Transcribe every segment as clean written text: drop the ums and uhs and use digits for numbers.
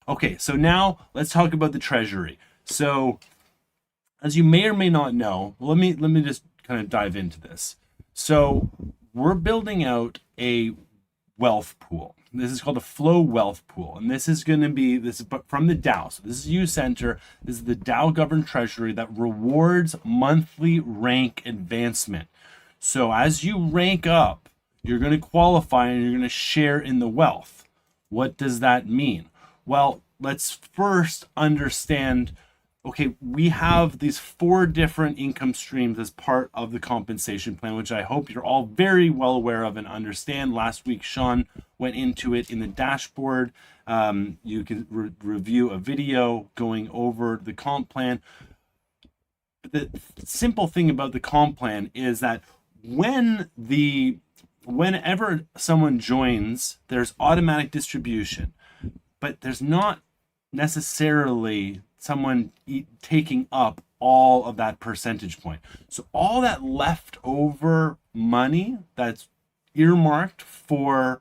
Okay, so now let's talk about the treasury. So as you may or may not know, let me just kind of dive into this. So we're building out a wealth pool. This is called a flow wealth pool, and this is from the DAO. So this is Ucenter. This is the DAO governed treasury that rewards monthly rank advancement. So as you rank up, you're going to qualify and you're going to share in the wealth. What does that mean? Well, let's first understand, okay, we have these 4 different income streams as part of the compensation plan, which I hope you're all very well aware of and understand. Last week, Sean went into it in the dashboard. You can review a video going over the comp plan. The simple thing about the comp plan is that whenever someone joins, there's automatic distribution, but there's not necessarily someone taking up all of that percentage point. So all that leftover money that's earmarked for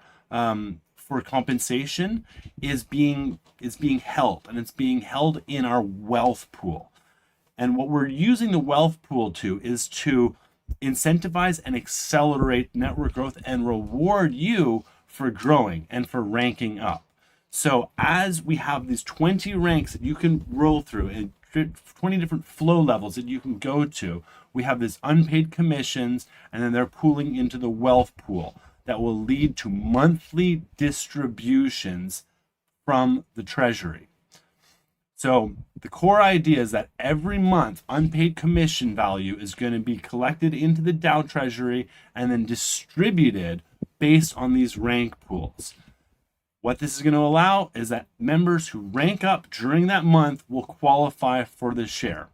compensation is being held, and it's being held in our wealth pool. And what we're using the wealth pool to is to incentivize and accelerate network growth and reward you for growing and for ranking up. So as we have these 20 ranks that you can roll through and 20 different flow levels that you can go to, we have this unpaid commissions, and then they're pooling into the wealth pool that will lead to monthly distributions from the treasury. So the core idea is that every month unpaid commission value is going to be collected into the DAO treasury and then distributed based on these rank pools. What this is going to allow is that members who rank up during that month will qualify for the share.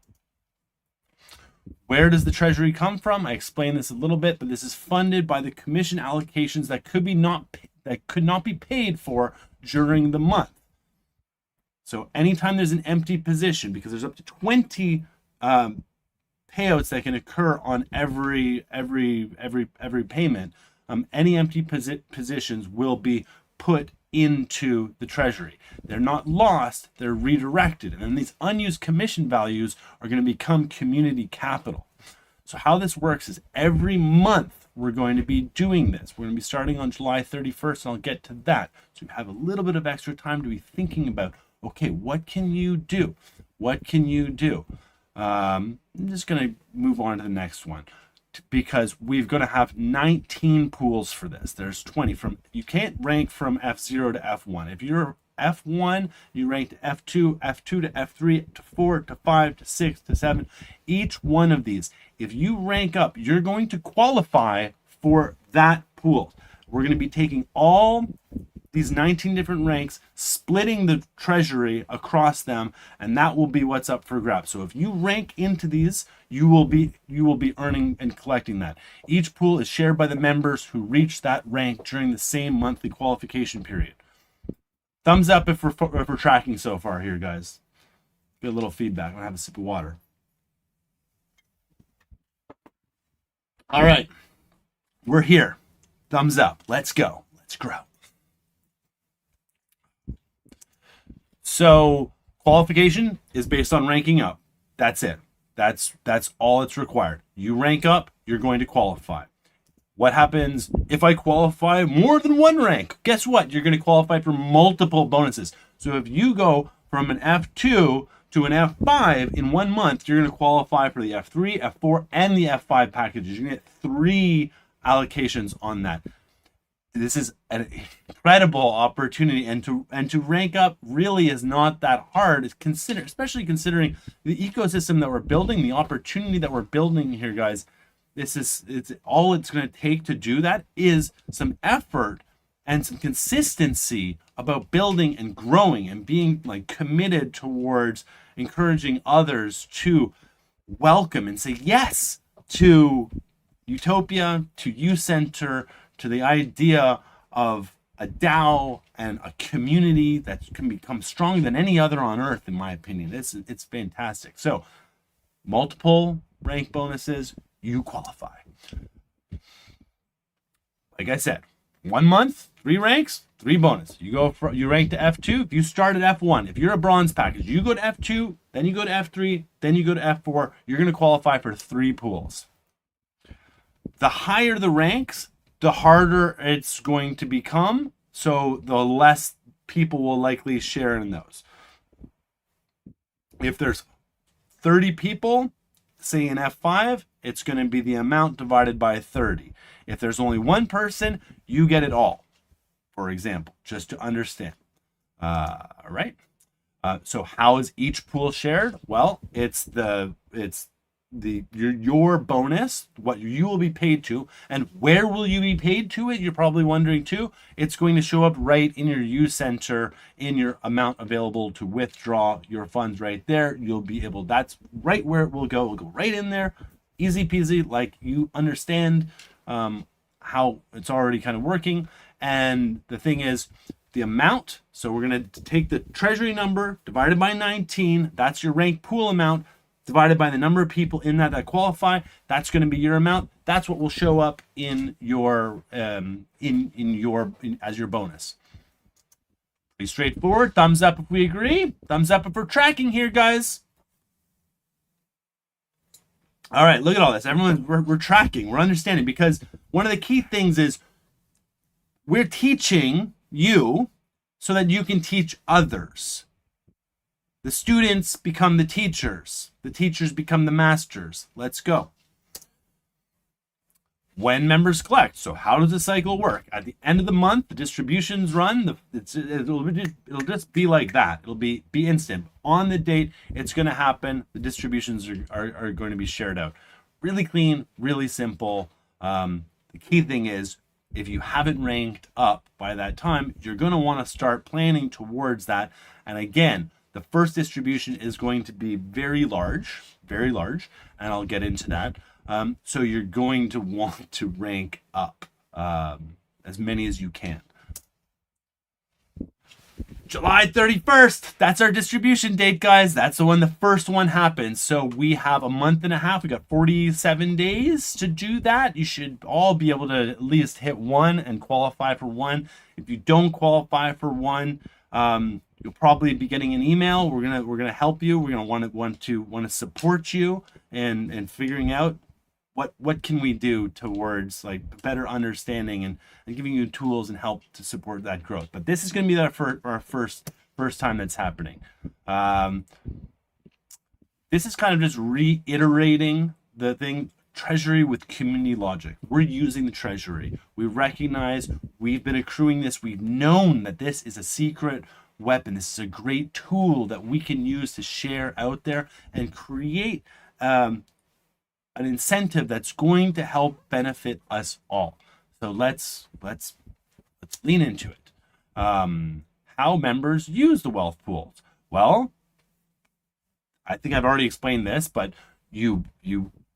Where does the treasury come from? I explained this a little bit, but this is funded by the commission allocations that could not be paid for during the month. So anytime there's an empty position, because there's up to 20 payouts that can occur on every payment, any empty positions will be put into the treasury. They're not lost, they're redirected. And then these unused commission values are going to become community capital. So how this works is every month we're going to be doing this. We're going to be starting on July 31st, and I'll get to that. So you have a little bit of extra time to be thinking about, okay, what can you do? What can you do? I'm just going to move on to the next one, because we're going to have 19 pools for this. There's 20 you can't rank from F0 to F1. If you're F1, you rank to F2, F2 to F3, to 4, to 5, to 6, to 7. Each one of these, if you rank up, you're going to qualify for that pool. We're going to be taking all these 19 different ranks, splitting the treasury across them, and that will be what's up for grabs. So if you rank into these, you will be earning and collecting that. Each pool is shared by the members who reach that rank during the same monthly qualification period. Thumbs up if we're tracking so far here, guys. Get a little feedback. I'm gonna have a sip of water. All right, we're here. Thumbs up. Let's go. Let's grow. So qualification is based on ranking up. That's it. That's all it's required. You rank up, you're going to qualify. What happens if I qualify more than one rank? Guess what? You're going to qualify for multiple bonuses. So if you go from an F2 to an F5 in 1 month, you're going to qualify for the F3, F4, and the F5 packages. You're going to get 3 allocations on that. This is an incredible opportunity, and to rank up really is not that hard. Especially considering the ecosystem that we're building, the opportunity that we're building here, guys. It's all it's going to take to do that is some effort and some consistency about building and growing and being like committed towards encouraging others to welcome and say yes to Utopia, to Ucenter, to the idea of a DAO and a community that can become stronger than any other on earth, in my opinion. It's fantastic. So multiple rank bonuses, you qualify. Like I said, 1 month, 3 ranks, 3 bonus. You rank to F2. If you start at F1, if you're a bronze package, you go to F2, then you go to F3, then you go to F4. You're going to qualify for 3 pools. The higher the ranks, the harder it's going to become. So the less people will likely share in those. If there's 30 people, say in F5, it's going to be the amount divided by 30. If there's only 1 person, you get it all, for example, just to understand. All right. So how is each pool shared? Well, it's your bonus, what you will be paid to, and where will you be paid to it? You're probably wondering too. It's going to show up right in your Ucenter, in your amount available to withdraw your funds right there. You'll be able, that's right where it will go. It'll go right in there, easy peasy, like you understand how it's already kind of working. And the thing is, the amount, so we're going to take the treasury number divided by 19, that's your rank pool amount, divided by the number of people in that qualify. That's going to be your amount. That's what will show up in your as your bonus. Pretty straightforward. Thumbs up if we agree. Thumbs up if we're tracking here, guys. All right, look at all this. Everyone, we're tracking. We're understanding, because one of the key things is we're teaching you so that you can teach others. The students become the teachers. The teachers become the masters. Let's go. When members collect. So how does the cycle work? At the end of the month, the distributions run. It'll just be like that. It'll be instant. On the date, it's going to happen. The distributions are going to be shared out. Really clean, really simple. The key thing is, if you haven't ranked up by that time, you're going to want to start planning towards that. And again, the first distribution is going to be very large, and I'll get into that. So you're going to want to rank up as many as you can. July 31st, that's our distribution date, guys. That's the first one happens. So we have a month and a half. We got 47 days to do that. You should all be able to at least hit 1 and qualify for 1. If you don't qualify for 1, you'll probably be getting an email. We're gonna help you. We're gonna want to support you and figuring out what can we do towards like better understanding and giving you tools and help to support that growth. But this is gonna be our first time that's happening. This is kind of just reiterating the thing. Treasury with community logic. We're using the treasury. We recognize we've been accruing this. We've known that this is a secret weapon. This is a great tool that we can use to share out there and create an incentive that's going to help benefit us all. So let's lean into it. How members use the wealth pools. Well, I think I've already explained this, but you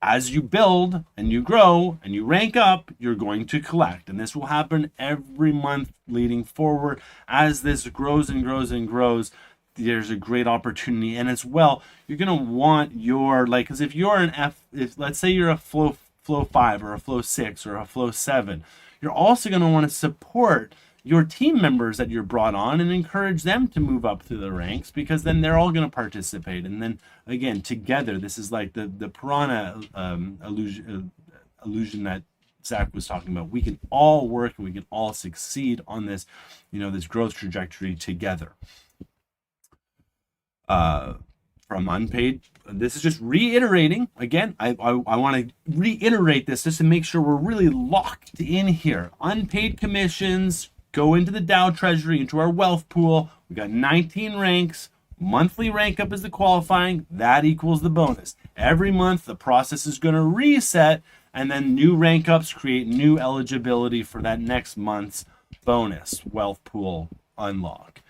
as you build and you grow and you rank up, you're going to collect. And this will happen every month leading forward. As this grows and grows and grows, there's a great opportunity. And as well, you're going to want your, because if you're an if let's say you're a flow 5 or a flow 6 or a flow 7, you're also going to want to support your team members that you're brought on and encourage them to move up through the ranks, because then they're all going to participate. And then again, together, this is like the piranha illusion that Zach was talking about. We can all work and we can all succeed on this, this growth trajectory together. From unpaid, this is just reiterating. Again, I want to reiterate this just to make sure we're really locked in here. Unpaid commissions go into the Dow Treasury, into our wealth pool. We got 19 ranks. Monthly rank up is the qualifying. That equals the bonus. Every month, the process is going to reset, and then new rank ups create new eligibility for that next month's bonus wealth pool unlock.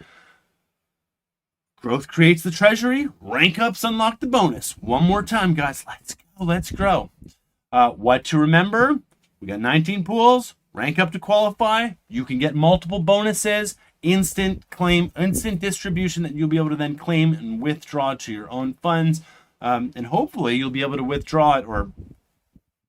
Growth creates the treasury. Rank ups unlock the bonus. One more time, guys. Let's go. Let's grow. What to remember? We got 19 pools. Rank up to qualify. You can get multiple bonuses. Instant claim, instant distribution that you'll be able to then claim and withdraw to your own funds. And hopefully you'll be able to withdraw it or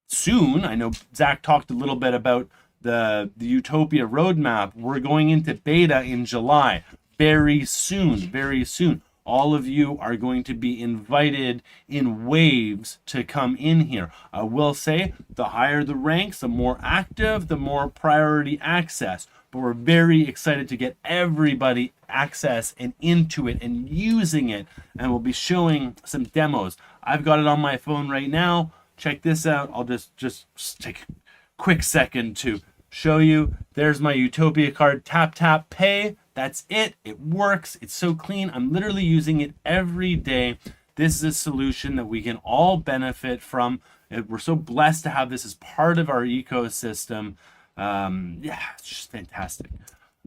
soon. I know Zach talked a little bit about the Utopia roadmap. We're going into beta in July. Very soon, very soon. All of you are going to be invited in waves to come in here. I will say the higher the ranks, the more active, the more priority access. But we're very excited to get everybody access and into it and using it. And we'll be showing some demos. I've got it on my phone right now. Check this out. I'll just take a quick second to show you. There's my Utopia card. Tap, tap, pay. That's it. It works. It's so clean. I'm literally using it every day. This is a solution that we can all benefit from. We're so blessed to have this as part of our ecosystem. Yeah, it's just fantastic.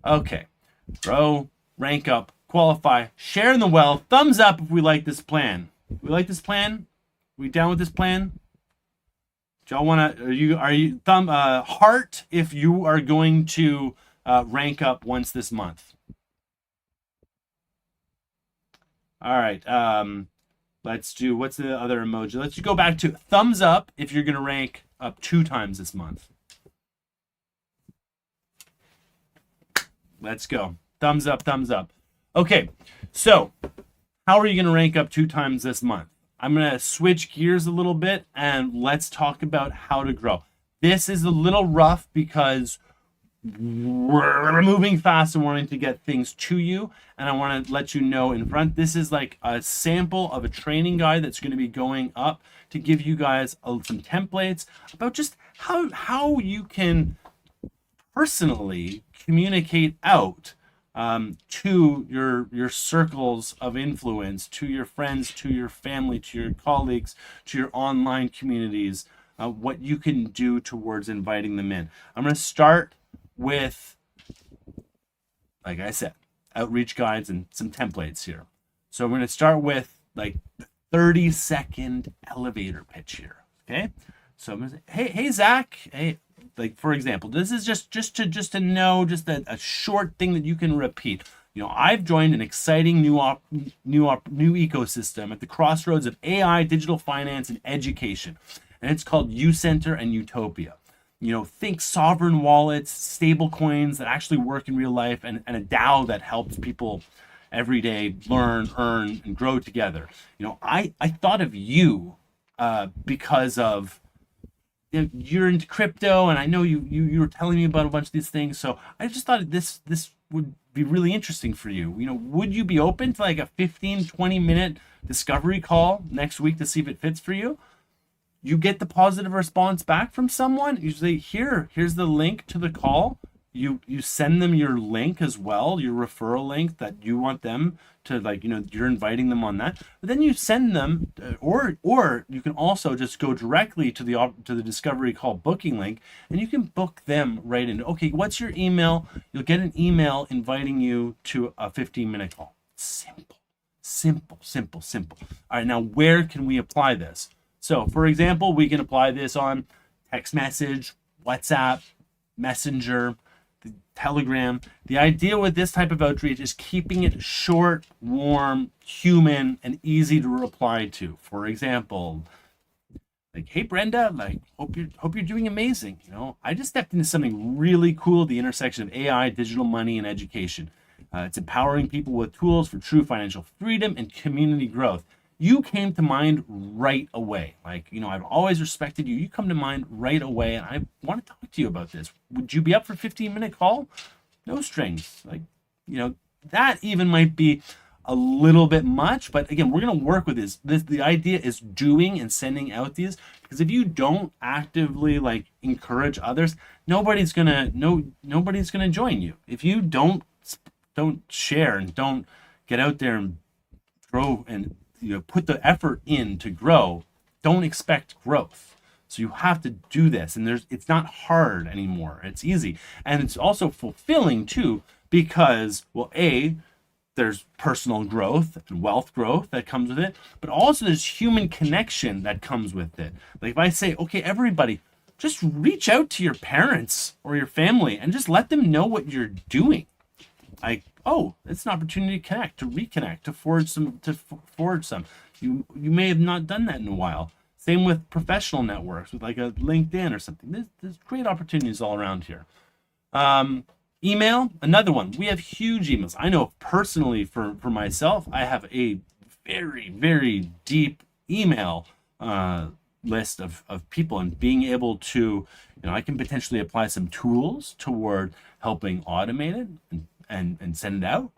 Okay, grow, rank up, qualify, share in the wealth. Thumbs up if we like this plan. We like this plan? We down with this plan? Do y'all want to? Are you thumb heart if you are going to rank up once this month? All right. Let's do, what's the other emoji? Let's go back to thumbs up if you're going to rank up 2 times this month. Let's go. Thumbs up, thumbs up. Okay, so how are you going to rank up 2 times this month? I'm going to switch gears a little bit and let's talk about how to grow. This is a little rough because we're moving fast and wanting to get things to you, and I want to let you know in front, this is like a sample of a training guide that's going to be going up to give you guys some templates about just how you can personally communicate out to your circles of influence, to your friends, to your family, to your colleagues, to your online communities, what you can do towards inviting them in. I'm going to start with, like I said, outreach guides and some templates here. So we're going to start with like the 30-second elevator pitch here. Okay. So I'm going to say, hey, Zach. Hey, like for example, this is just to know, just a short thing that you can repeat. You know, I've joined an exciting new ecosystem at the crossroads of AI, digital finance, and education, and it's called Ucenter and Utopia. You know, think sovereign wallets, stable coins that actually work in real life, and a DAO that helps people every day learn, earn, and grow together. You know, I thought of you because of, you know, you're into crypto, and I know you were telling me about a bunch of these things. So I just thought this would be really interesting for you. You know, would you be open to like a 15-20 minute discovery call next week to see if it fits for you? You get the positive response back from someone. You say, here's the link to the call. You send them your link as well, your referral link that you want them to, like, you know, you're inviting them on that. But then you send them, or you can also just go directly to the discovery call booking link, and you can book them right in. Okay, what's your email? You'll get an email inviting you to a 15-minute call. Simple. All right, now where can we apply this? So, for example, we can apply this on text message, WhatsApp, Messenger, the Telegram. The idea with this type of outreach is keeping it short, warm, human, and easy to reply to. For example, like, hey Brenda, like, hope you're doing amazing. You know, I just stepped into something really cool, the intersection of AI, digital money, and education. It's empowering people with tools for true financial freedom and community growth. You came to mind right away. Like, you know, I've always respected you. You come to mind right away, and I want to talk to you about this. Would you be up for a 15-minute call? No strings. Like, you know, that even might be a little bit much, but again, we're going to work with this. The idea is doing and sending out these, because if you don't actively like encourage others, nobody's going to join you. If you don't share and don't get out there and grow and, you know, put the effort in to grow, don't expect growth. So you have to do this, and it's not hard anymore. It's easy, and it's also fulfilling too, because, well, there's personal growth and wealth growth that comes with it, but also there's human connection that comes with it. Like if I say, okay, everybody, just reach out to your parents or your family and just let them know what you're doing. Like, oh, it's an opportunity to connect, to reconnect, to forge some. You may have not done that in a while. Same with professional networks, with like a LinkedIn or something. There's great opportunities all around here. Email, another one. We have huge emails. I know personally for myself, I have a very, very deep email list of people, and being able to, I can potentially apply some tools toward helping automate it and send it out,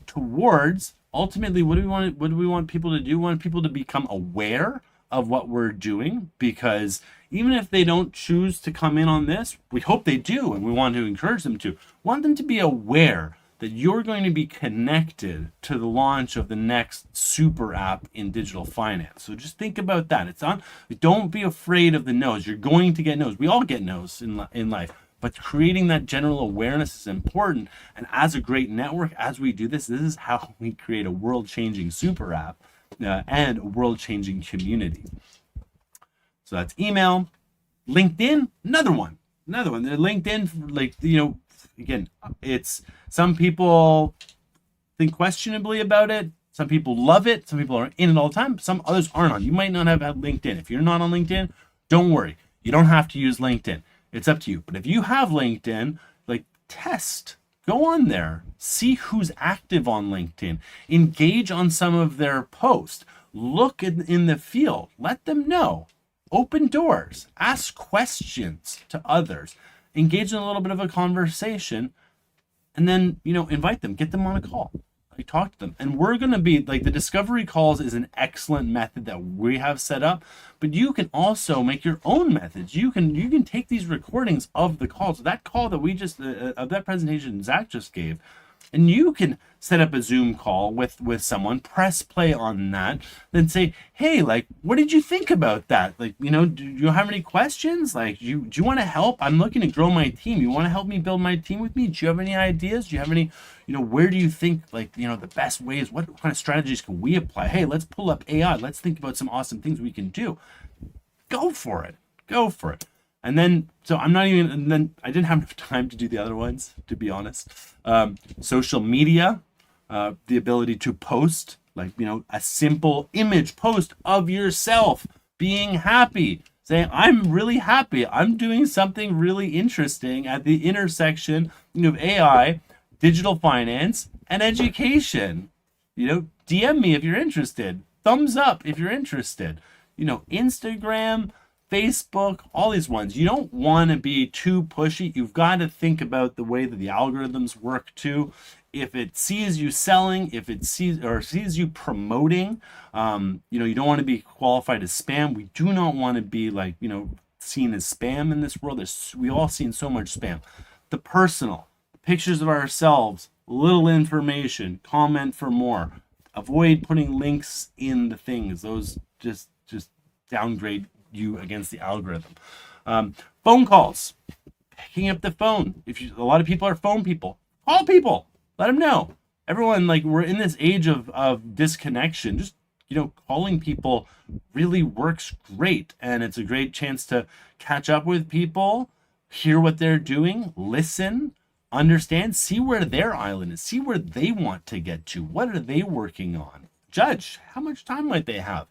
towards ultimately what do we want people to do? We want people to become aware of what we're doing, because even if they don't choose to come in on this, we hope they do, and we want to encourage them to. We want them to be aware that you're going to be connected to the launch of the next super app in digital finance. So just think about that. Don't be afraid of the no's. You're going to get no's. We all get no's in life. But creating that general awareness is important. And as a great network, as we do this is how we create a world-changing super app and a world-changing community. So that's email. LinkedIn, another one. LinkedIn, again, it's some people think questionably about it. Some people love it. Some people are in it all the time. Some others aren't on. You might not have LinkedIn. If you're not on LinkedIn, don't worry. You don't have to use LinkedIn. It's up to you. But if you have LinkedIn, test. Go on there. See who's active on LinkedIn. Engage on some of their posts. Look in the field. Let them know. Open doors. Ask questions to others. Engage in a little bit of a conversation. And then, invite them. Get them on a call. Talk to them. And we're going to be, the discovery calls is an excellent method that we have set up. But you can also make your own methods. You can take these recordings of the calls. That call that we just, of that presentation Zach just gave, and you can set up a Zoom call with someone, press play on that, then say, hey, what did you think about that? Do you have any questions? Do you want to help? I'm looking to grow my team. You want to help me build my team with me? Do you have any ideas? Do you have any, where do you think, the best ways? What kind of strategies can we apply? Hey, let's pull up AI. Let's think about some awesome things we can do. Go for it. And then, I didn't have enough time to do the other ones, to be honest. Social media, the ability to post, a simple image post of yourself being happy, saying, I'm really happy. I'm doing something really interesting at the intersection of AI, digital finance, and education. DM me if you're interested. Thumbs up if you're interested. Instagram, Facebook, all these ones. You don't want to be too pushy. You've got to think about the way that the algorithms work too. If it sees you selling, if it sees you promoting, you don't want to be qualified as spam. We do not want to be seen as spam in this world. We've all seen so much spam. The personal, pictures of ourselves, little information, comment for more. Avoid putting links in the things. Those just downgrade you against the algorithm. Phone calls, picking up the phone. A lot of people are phone people. Call people. Let them know. Everyone, we're in this age of disconnection. Just, calling people really works great. And it's a great chance to catch up with people, hear what they're doing, listen, understand, see where their island is, see where they want to get to. What are they working on? Judge how much time might they have.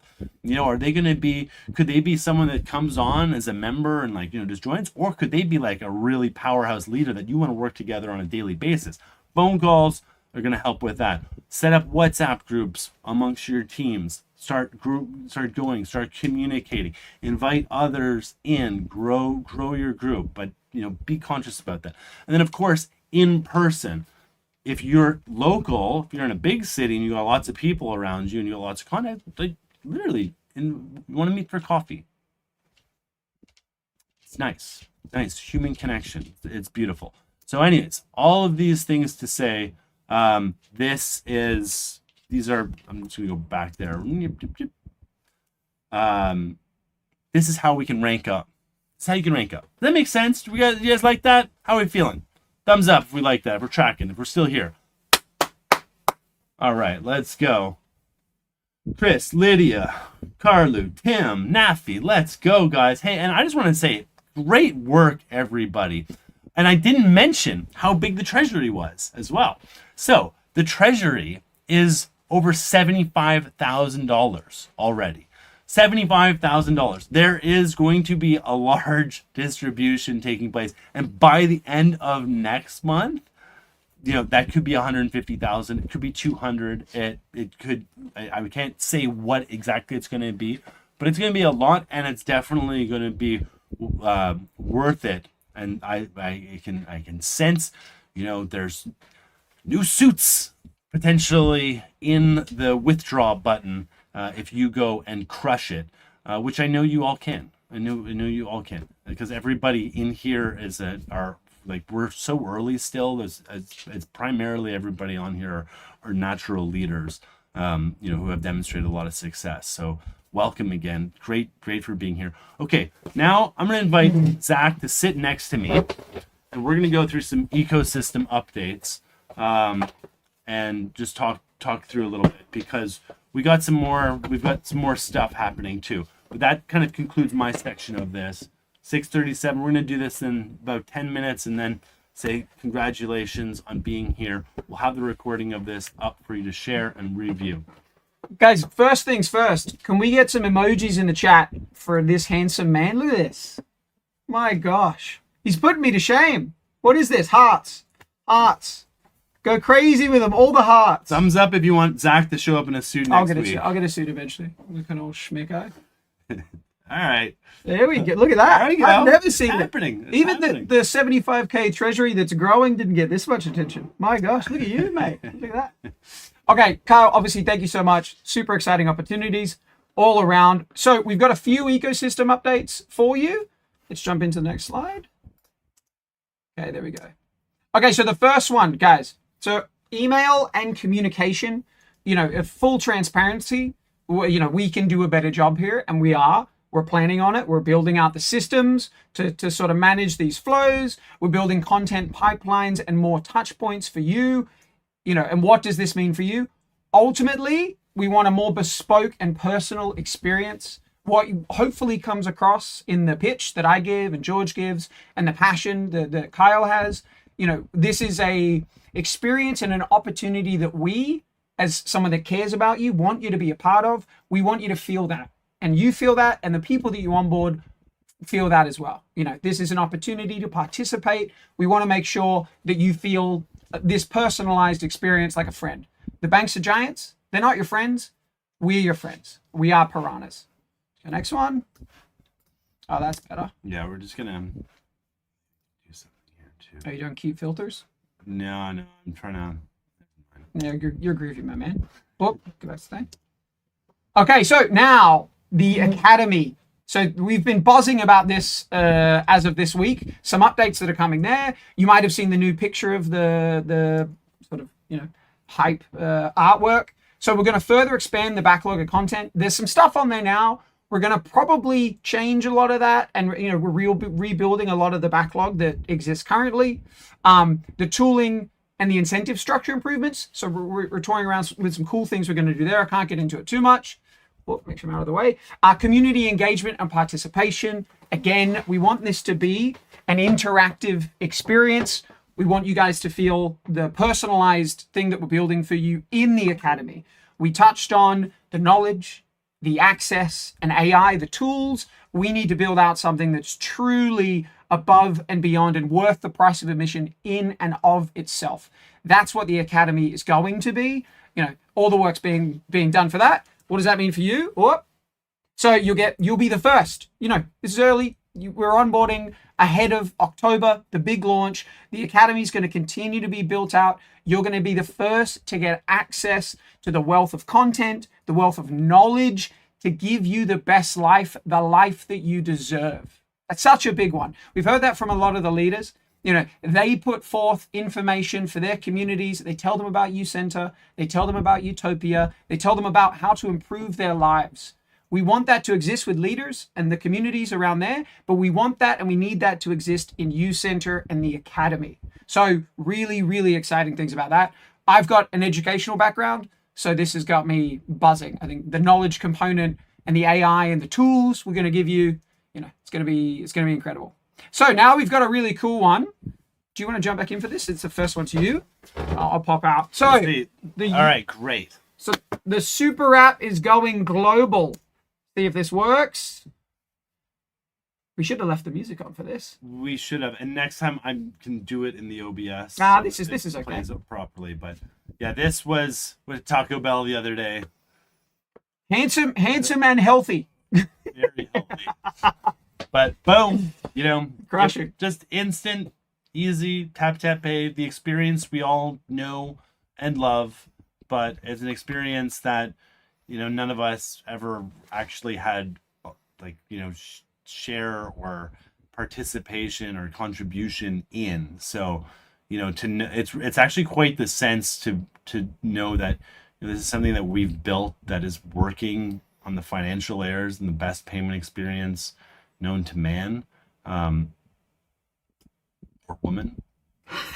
Are they going to be, could they be someone that comes on as a member and just joins, or could they be a really powerhouse leader that you want to work together on a daily basis? Phone calls are going to help with that. Set up WhatsApp groups amongst your teams. Start communicating. Invite others in. Grow your group, but be conscious about that. And then of course, in person. If you're local, if you're in a big city and you got lots of people around you and you got lots of contact, literally, and you want to meet for coffee. It's nice, human connection. It's beautiful. So anyways, all of these things to say, I'm just going to go back there. This is how we can rank up. This is how you can rank up. Does that make sense? Do you guys like that? How are we feeling? Thumbs up if we like that, if we're tracking, if we're still here. All right, let's go. Chris, Lydia, Carlu, Tim, Nafi, let's go, guys. Hey, and I just want to say, great work, everybody. And I didn't mention how big the treasury was as well. So the treasury is over $75,000 already. $75,000. There is going to be a large distribution taking place. And by the end of next month, that could be 150,000. It could be 200. It could, I can't say what exactly it's going to be, but it's going to be a lot, and it's definitely going to be worth it. And I can sense, there's new suits potentially in the withdraw button if you go and crush it, which I know you all can. I know you all can, because everybody in here we're so early still. It's primarily everybody on here are natural leaders, who have demonstrated a lot of success. So welcome again. Great for being here. Okay, now I'm going to invite Zach to sit next to me, and we're going to go through some ecosystem updates, and just talk through a little bit, because we've got some more stuff happening too. But that kind of concludes my section of this. 6:37. We're going to do this in about 10 minutes and then say congratulations on being here. We'll have the recording of this up for you to share and review. Guys, first things first, can we get some emojis in the chat for this handsome man? Look at this. My gosh. He's putting me to shame. What is this? Hearts. Go crazy with them. All the hearts. Thumbs up if you want Zach to show up in a suit next week. I'll get a suit eventually. Look an old schmick guy. All right. There we go. Look at that. There we go. I've never seen it. Even the 75K treasury that's growing didn't get this much attention. My gosh, look at you, mate. Look at that. Okay, Kyle, obviously, thank you so much. Super exciting opportunities all around. So we've got a few ecosystem updates for you. Let's jump into the next slide. Okay, there we go. Okay, so the first one, guys. So email and communication, full transparency. We can do a better job here, and we are. We're planning on it. We're building out the systems to sort of manage these flows. We're building content pipelines and more touch points for you. And what does this mean for you? Ultimately, we want a more bespoke and personal experience. What hopefully comes across in the pitch that I give and George gives, and the passion that Kyle has. This is a experience and an opportunity that we, as someone that cares about you, want you to be a part of. We want you to feel that. And you feel that, and the people that you onboard feel that as well. This is an opportunity to participate. We want to make sure that you feel this personalized experience like a friend. The banks are giants. They're not your friends. We're your friends. We are piranhas. The next one. Oh, that's better. Yeah, we're just going to do something here too. Are you doing cute filters? No, I'm trying to. Yeah, you're groovy, my man. Oh, go back to the thing. Okay, so now the Academy. So we've been buzzing about this as of this week. Some updates that are coming there. You might have seen the new picture of the sort of hype artwork. So we're going to further expand the backlog of content. There's some stuff on there now. We're going to probably change a lot of that, and we're rebuilding a lot of the backlog that exists currently. The tooling and the incentive structure improvements. So we're toying around with some cool things we're going to do there. I can't get into it too much. Well, make sure I'm out of the way. Community engagement and participation. Again, we want this to be an interactive experience. We want you guys to feel the personalized thing that we're building for you in the Academy. We touched on the knowledge, the access, and AI, the tools. We need to build out something that's truly above and beyond and worth the price of admission in and of itself. That's what the Academy is going to be. All the work's being done for that. What does that mean for you? So you'll be the first. This is early. We're onboarding ahead of October, the big launch. The Academy is going to continue to be built out. You're going to be the first to get access to the wealth of content, the wealth of knowledge to give you the best life, the life that you deserve. That's such a big one. We've heard that from a lot of the leaders. They put forth information for their communities. They tell them about Ucenter. They tell them about Utopia. They tell them about how to improve their lives. We want that to exist with leaders and the communities around there, but we want that and we need that to exist in Ucenter and the Academy. So really, really exciting things about that. I've got an educational background, so this has got me buzzing. I think the knowledge component and the AI and the tools we're going to give you, it's going to be incredible. So now we've got a really cool one. Do you want to jump back in for this? It's the first one to you. I'll pop out. So all right, great. So the super app is going global. See if this works. We should have left the music on for this. We should have, and next time I can do it in the OBS. Nah, so this is okay. Plays it properly, but yeah, this was with Taco Bell the other day. Handsome and healthy. Very healthy. But boom, Crushing. Just instant, easy tap pay. The experience we all know and love, but it's an experience that none of us ever actually had, like share or participation or contribution in. So it's actually quite the sense to know that this is something that we've built that is working on the financial layers and the best payment experience known to man or woman.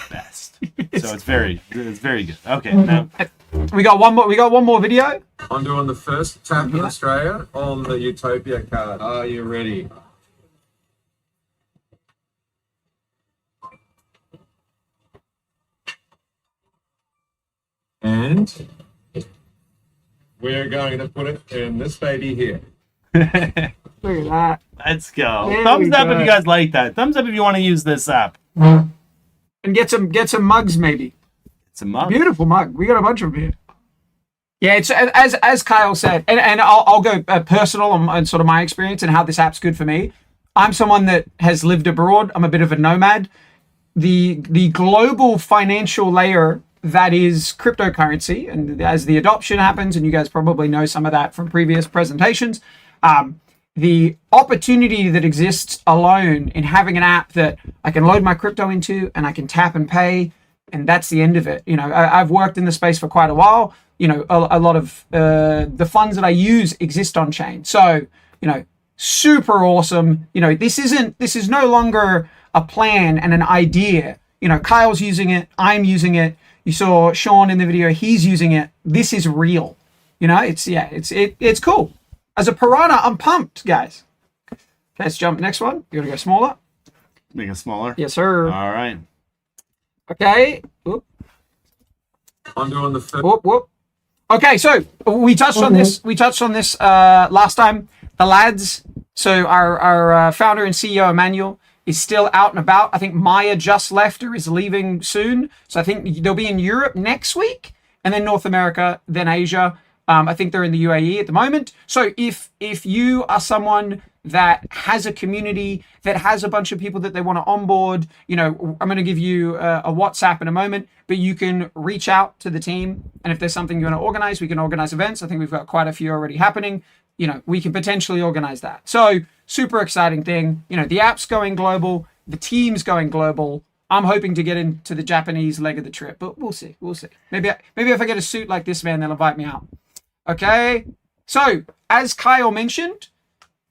Best. So it's very good. Okay, now we got one more video. I'm doing the first tap in Australia on the Utopia card. Are you ready? And we're going to put it in this baby here. Look at that. Let's go. There Thumbs we up go. if you guys like that. Thumbs up if you want to use this app. And get some mugs maybe. It's a mug. Beautiful mug. We got a bunch of them here. Yeah, it's as Kyle said, and I'll go personal on sort of my experience and how this app's good for me. I'm someone that has lived abroad. I'm a bit of a nomad. The global financial layer that is cryptocurrency, and as the adoption happens, and you guys probably know some of that from previous presentations, the opportunity that exists alone in having an app that I can load my crypto into and I can tap and pay, and that's the end of it. I've worked in the space for quite a while. A lot of the funds that I use exist on chain. So, super awesome. This is no longer a plan and an idea. Kyle's using it. I'm using it. You saw Sean in the video. He's using it. This is real. It's cool. As a piranha, I'm pumped, guys. Let's jump next one. You want to go smaller? Make it smaller? Yes, sir. All right. Okay. Whoop. I'm doing the first. Whoop, whoop. Okay, so we touched on this. We touched on this last time. The lads. So our founder and CEO Emmanuel is still out and about. I think Maya just left or is leaving soon. So I think they'll be in Europe next week, and then North America, then Asia. I think they're in the UAE at the moment. So if you are someone that has a community, that has a bunch of people that they want to onboard, I'm going to give you a WhatsApp in a moment, but you can reach out to the team. And if there's something you want to organize, we can organize events. I think we've got quite a few already happening. We can potentially organize that. So super exciting thing. The app's going global. The team's going global. I'm hoping to get into the Japanese leg of the trip, but we'll see. We'll see. Maybe if I get a suit like this, man, they'll invite me out. Okay. So as Kyle mentioned,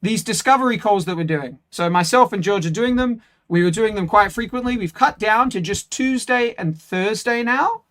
these discovery calls that we're doing. So myself and George are doing them. We were doing them quite frequently. We've cut down to just Tuesday and Thursday now.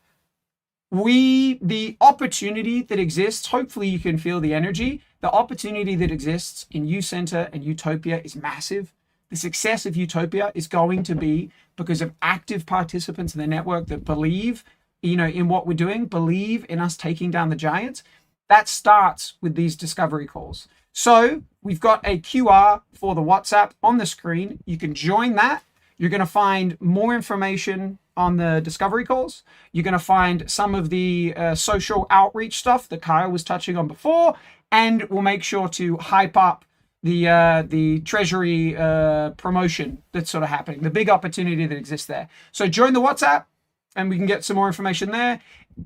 The opportunity that exists, hopefully you can feel the energy. The opportunity that exists in Ucenter and Utopia is massive. The success of Utopia is going to be because of active participants in the network that believe, in what we're doing, believe in us taking down the giants. That starts with these discovery calls. So we've got a QR for the WhatsApp on the screen. You can join that. You're going to find more information on the discovery calls. You're going to find some of the social outreach stuff that Kyle was touching on before, and we'll make sure to hype up the treasury promotion that's sort of happening, the big opportunity that exists there. So join the WhatsApp, and we can get some more information there.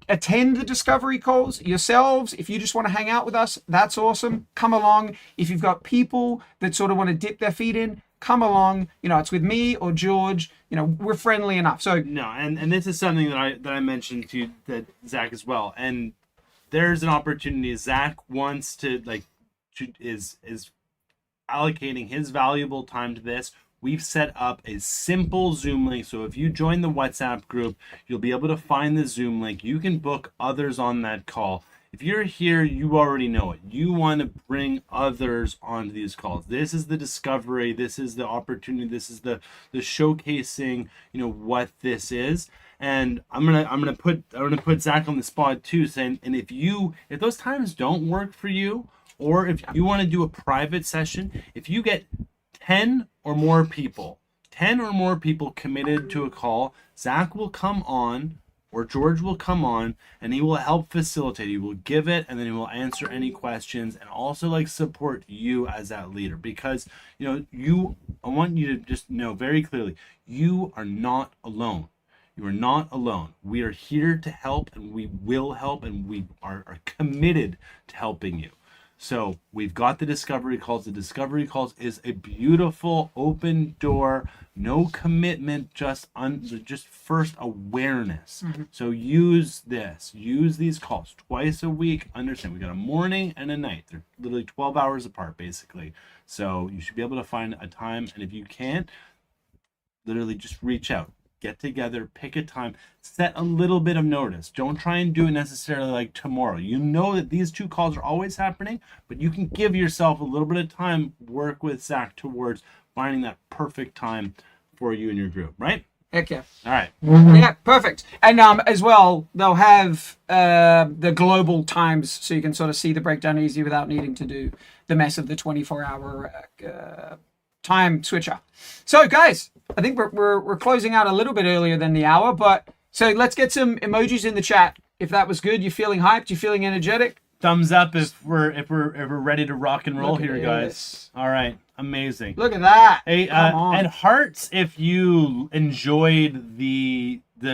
Attend the discovery calls yourselves. If you just want to hang out with us, that's awesome. Come along. If you've got people that sort of want to dip their feet in, come along. It's with me or George. We're friendly enough. So no, and this is something that I mentioned to Zach as well. And there's an opportunity. Zach wants to is allocating his valuable time to this. We've set up a simple Zoom link. So if you join the WhatsApp group, you'll be able to find the Zoom link. You can book others on that call. If you're here, you already know it. You want to bring others onto these calls. This is the discovery. This is the opportunity. This is the showcasing, what this is. And I'm gonna put Zach on the spot too, saying, and if those times don't work for you, Or if you want to do a private session, if you get 10 or more people committed to a call, Zach will come on, or George will come on, and he will help facilitate. He will give it, and then he will answer any questions, and also like support you as that leader. Because I want you to just know very clearly, you are not alone. You are not alone. We are here to help, and we will help, and we are committed to helping you. So we've got the discovery calls. The discovery calls is a beautiful open door, no commitment, just first awareness. So use these calls twice a week. Understand, we got a morning and a night. They're literally 12 hours apart, basically. So you should be able to find a time, and if you can't, literally just reach out. Get together, pick a time, set a little bit of notice. Don't try and do it necessarily like tomorrow. You know that these 2 calls are always happening, but you can give yourself a little bit of time, work with Zach towards finding that perfect time for you and your group, right? Heck yeah. All right. Yeah, perfect. And as well, they'll have the global times, so you can sort of see the breakdown easy without needing to do the mess of the 24-hour time switcher. So guys, I think we're closing out a little bit earlier than the hour, but so let's get some emojis in the chat. If that was good, you feeling hyped, you feeling energetic? Thumbs up if we're ready to rock and roll here, guys. This. All right, amazing. Look at that. Hey, and hearts if you enjoyed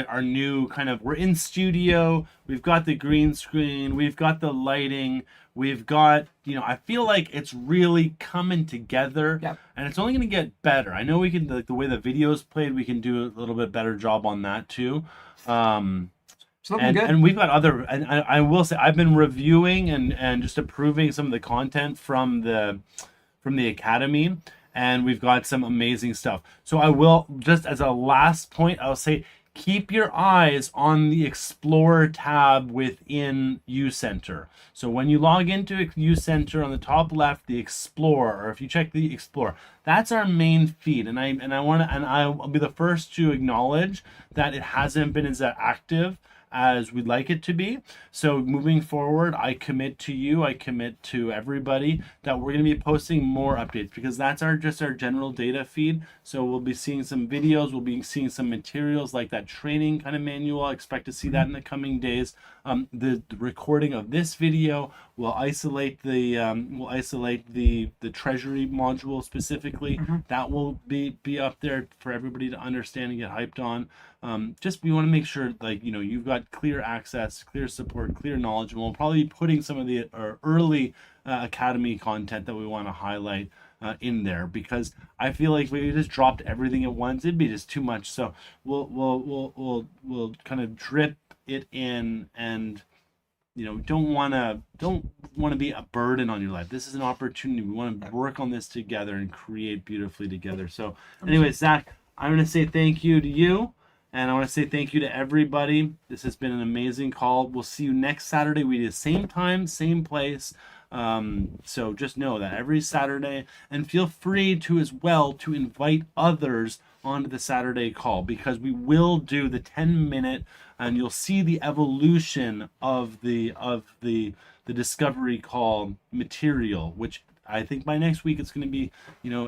our new kind of, we're in studio, we've got the green screen, we've got the lighting, we've got, I feel like it's really coming together. Yep. And it's only going to get better. I know we can, like the way the video's played, we can do a little bit better job on that too. It's looking good. And we've got other, and I will say, I've been reviewing and just approving some of the content from the Academy, and we've got some amazing stuff. So I will, just as a last point, I'll say, keep your eyes on the Explore tab within Ucenter. So when you log into Ucenter, on the top left, the Explore, or if you check the Explore, that's our main feed. And I'll be the first to acknowledge that it hasn't been as active as we'd like it to be. So moving forward, I commit to you, I commit to everybody that we're going to be posting more updates, because that's just our general data feed. So we'll be seeing some videos, we'll be seeing some materials like that training kind of manual. I expect to see that in the coming days. The recording of this video will isolate the treasury module specifically. That will be up there for everybody to understand and get hyped on. We want to make sure, like, you've got clear access, clear support, clear knowledge, and we'll probably be putting some of the early Academy content that we want to highlight in there, because I feel like we just dropped everything at once, it'd be just too much. So we'll kind of drip it in, and don't want to be a burden on your life. This is an opportunity. We want to work on this together and create beautifully together. So anyway, Zach, I'm going to say thank you to you. And I want to say thank you to everybody. This has been an amazing call. We'll see you next Saturday. We do the same time, same place. So just know that every Saturday, and feel free to as well to invite others onto the Saturday call, because we will do the 10-minute, and you'll see the evolution of the discovery call material, which I think by next week it's going to be,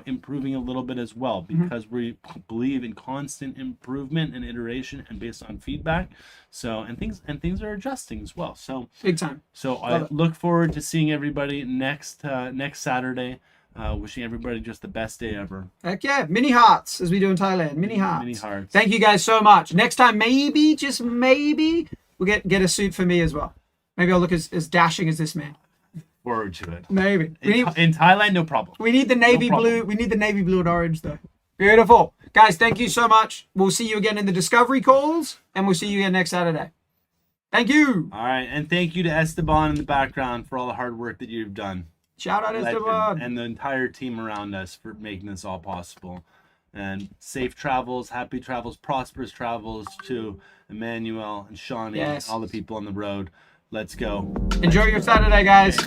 improving a little bit as well, because we believe in constant improvement and iteration and based on feedback. So, and things are adjusting as well. So big time. So I look forward to seeing everybody next Saturday. Wishing everybody just the best day ever. Heck yeah. Mini hearts, as we do in Thailand. Mini hearts. Mini hearts. Thank you guys so much. Next time, maybe, just maybe, we'll get a suit for me as well. Maybe I'll look as dashing as this man. Forward to it. Maybe. In Thailand, no problem. We need the navy blue. We need the navy blue and orange, though. Beautiful. Guys, thank you so much. We'll see you again in the discovery calls, and we'll see you again next Saturday. Thank you. All right. And thank you to Esteban in the background for all the hard work that you've done. Shout out Esteban. And the entire team around us for making this all possible. And safe travels, happy travels, prosperous travels to Emmanuel and Shawnee and all the people on the road. Let's go. Enjoy your Saturday, guys.